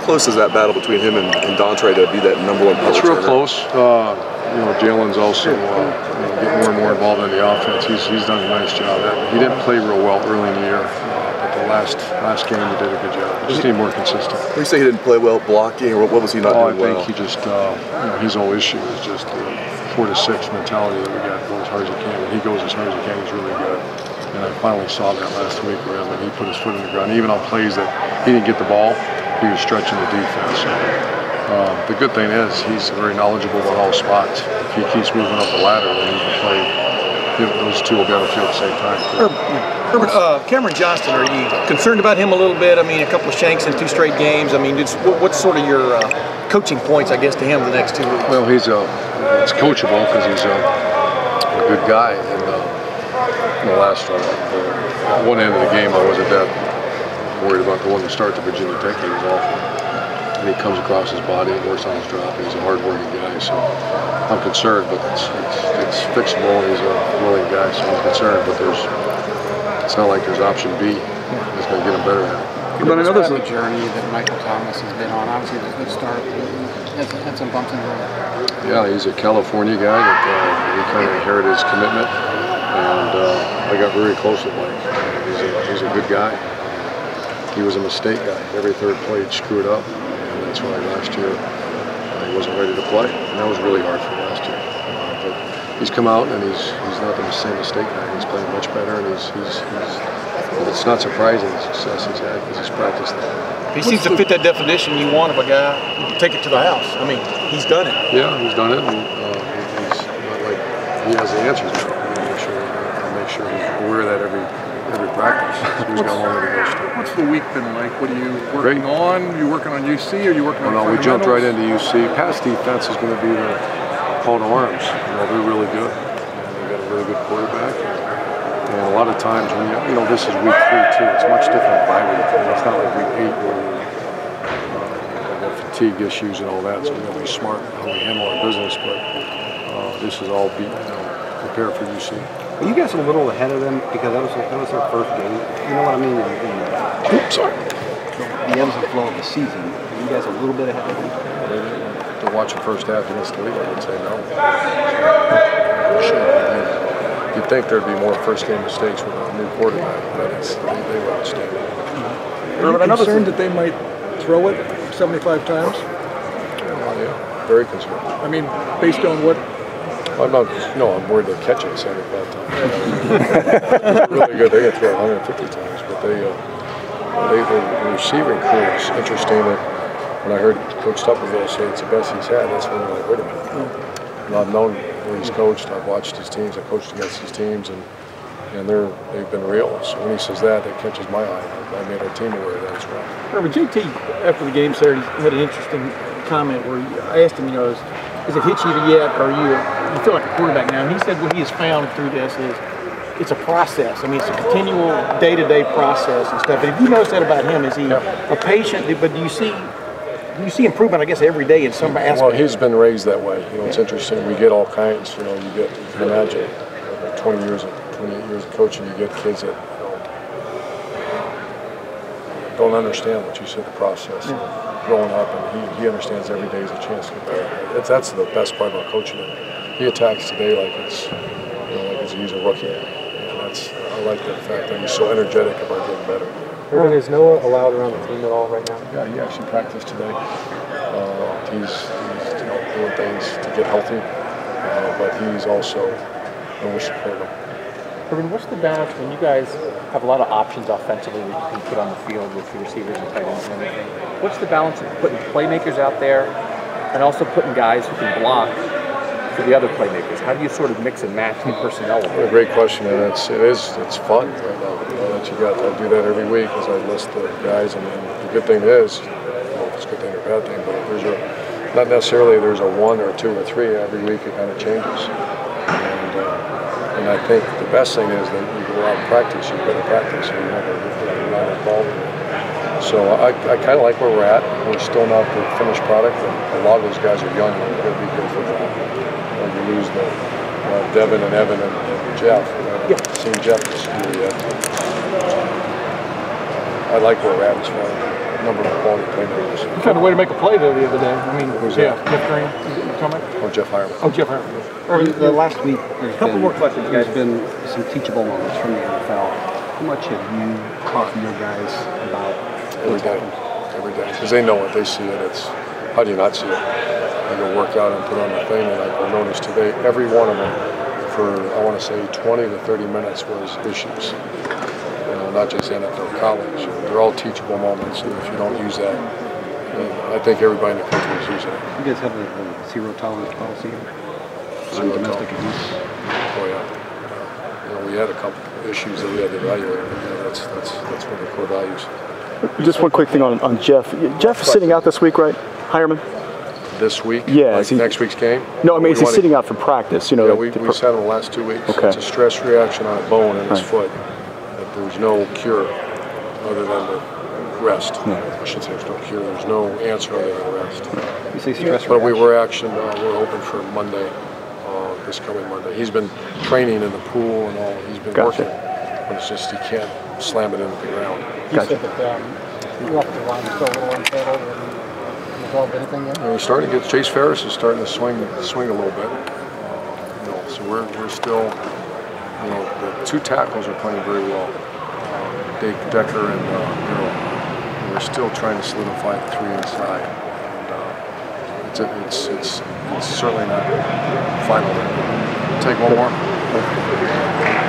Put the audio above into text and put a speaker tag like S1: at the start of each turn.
S1: close is that battle between him and Dontre to be that #1 punt returner?
S2: It's real close. You know, Jalen's also getting more and more involved in the offense. He's done a nice job. He didn't play real well early in the year, but the last game he did a good job. Just need more consistent.
S1: When you say he didn't play well blocking, or what was he not doing well?
S2: I think he just, you know, his whole issue is just the 4 to 6 mentality that we got to go as hard as he can. When he goes as hard as he can, he's really good. And I finally saw that last week where when he put his foot in the ground, even on plays that he didn't get the ball, he was stretching the defense. The good thing is he's very knowledgeable about all spots. If he keeps moving up the ladder, then he can play. Those two will be on the field at the same time.
S3: Herbert, Cameron Johnston, are you concerned about him a little bit? I mean, a couple of shanks in 2 straight games. I mean, what's sort of your coaching points, I guess, to him the next 2 weeks?
S2: Well, it's coachable because he's a good guy. And the last one end of the game, I wasn't that worried about the one to start the Virginia Tech. He was awful. And he comes across his body and works on his drop. He's a hard-working guy, so I'm concerned, but it's fixable. He's a willing guy, so I'm concerned. But it's not like there's option B. It's going to get him better at it.
S4: But I know there's a journey that Michael Thomas has been on. Obviously, it's a good start. Had some bumps in the road.
S2: Yeah, he's a California guy that he kind of inherited his commitment, and I got very close with Mike. He's a good guy. He was a mistake guy. Every third play he'd screw it up. That's why last year he wasn't ready to play, and that was really hard for him last year. But he's come out and he's not the same mistake guy. He's playing much better, and it's not surprising the success he's had because he's practiced that.
S3: He seems to fit that definition you want of a guy who can take it to the house. I mean, he's done it.
S2: Yeah, he's done it, and he's not like he has the answers now. Make sure he's aware of that every practice. He's got a long way to go still.
S5: What's the week been like? What are you working on? Are you working on UC? Or are you working on
S2: we jumped right into UC. Pass defense is going to be the call to arms. You know, they're really good. And they've got a really good quarterback. And a lot of times when you know, this is week 3 too. It's much different by week. It's not like week 8 where we have fatigue issues and all that. So we got to be smart how we handle our business. But this is all prepare for UC.
S6: Are you guys a little ahead of them because that was their first game? You know what I mean?
S2: Oops, sorry.
S6: The ebbs and flow of the season. Are you guys a little bit ahead of them?
S2: To watch the first half against the league, I would say no. You'd think there'd be more first game mistakes with a new quarterback, but they were outstanding.
S5: Are you concerned that they might throw it 75 times?
S2: Yeah, very concerned.
S5: I mean, based on what?
S2: I'm worried they'll catch it 75 times. Really good. They can throw 150 times, but the receiving crew is interesting. That when I heard Coach Tuppaville say it's the best he's had, that's when I'm like, wait a minute. And I've known where he's coached. I've watched his teams. I've coached against his teams, and they've been real. So when he says that catches my eye. I made our team aware of that as well.
S3: Remember, JT after the game Saturday had an interesting comment where I asked him, you know, has it hit you yet, or you feel like a quarterback now? And he said what he has found through this is it's a process. I mean, it's a continual day-to-day process and stuff. And if you notice that about him, is he a patient? But do you see improvement, I guess, every day in some aspect?
S2: Well, he's been raised that way. You know, it's interesting. We get all kinds. You know, you can imagine 28 years of coaching, you get kids that don't understand what you said, the process. Growing up, and he understands every day is a chance to get better. That's the best part about coaching him. He attacks today like he's a rookie, and I like that fact that he's so energetic about getting better.
S6: Is Noah allowed around the team at all right now?
S2: Yeah, he actually practiced today. He's doing things to get healthy, but he's also we're supporting him.
S7: Urban, what's the balance when you guys have a lot of options offensively that you can put on the field with your receivers and tight ends and everything? What's the balance of putting playmakers out there and also putting guys who can block for the other playmakers? How do you sort of mix and match the personnel?
S2: A great question, and it's fun right now. I do that every week as I list the guys, and then the good thing is, I don't know if it's a good thing or a bad thing, but not necessarily there's a 1 or 2 or 3 every week. It kind of changes. And I think the best thing is that you go out and practice, you better practice, and you're not involved in it. So I kind of like where we're at. We're still not the finished product, and a lot of those guys are young and they're going to be good for them. When you lose Devin and Evan and Jeff, seen Jeff this year yet. I like where we're at as far as number of quality playmakers.
S3: You found a way to make a play though the other day. I mean,
S2: Who's
S3: yeah,
S2: that?
S3: Jeff Green. You talking about?
S2: Oh, Jeff Hireman.
S3: Oh, Jeff Harris.
S6: The last week, there's
S5: Couple
S6: been,
S5: more questions,
S6: There's
S5: guys.
S6: been some teachable moments from the NFL. How much have you talked to your guys about
S2: Every day, because they know it, they see it. It's how do you not see it? I go work out and put on the thing, and I noticed today every one of them for I want to say 20 to 30 minutes was issues. You know, not just NFL, college. They're all teachable moments, and if you don't use that, I think everybody in the country is using it.
S6: You guys have a zero tolerance policy on domestic abuse?
S2: Oh yeah. You know, we had a couple issues that we had to evaluate. You know, that's one of the core values.
S8: Just one quick thing on Jeff. Jeff is sitting out this week, right? Hireman?
S2: This week?
S8: Yeah.
S2: Like next week's game?
S8: No, I mean, is he sitting out for practice? You know,
S2: Yeah, we've had him the last 2 weeks.
S8: Okay.
S2: It's a stress reaction on a bone in his foot. That there's no cure other than to rest. I should say there's no cure. There's no answer other than rest.
S6: You say stress
S2: But
S6: reaction.
S2: we're hoping for Monday, this coming Monday. He's been training in the pool and all. He's been
S8: Gotcha.
S2: working. But it's just he can't slam it into the ground.
S4: You said that your offensive line is still a little unsettled. Have you resolved anything yet?
S2: We're starting to get Chase Ferris is starting to swing a little bit. You know, so we're still, you know, the two tackles are playing very well. Dave Decker and we're still trying to solidify the three inside. And it's certainly not final. Take one more.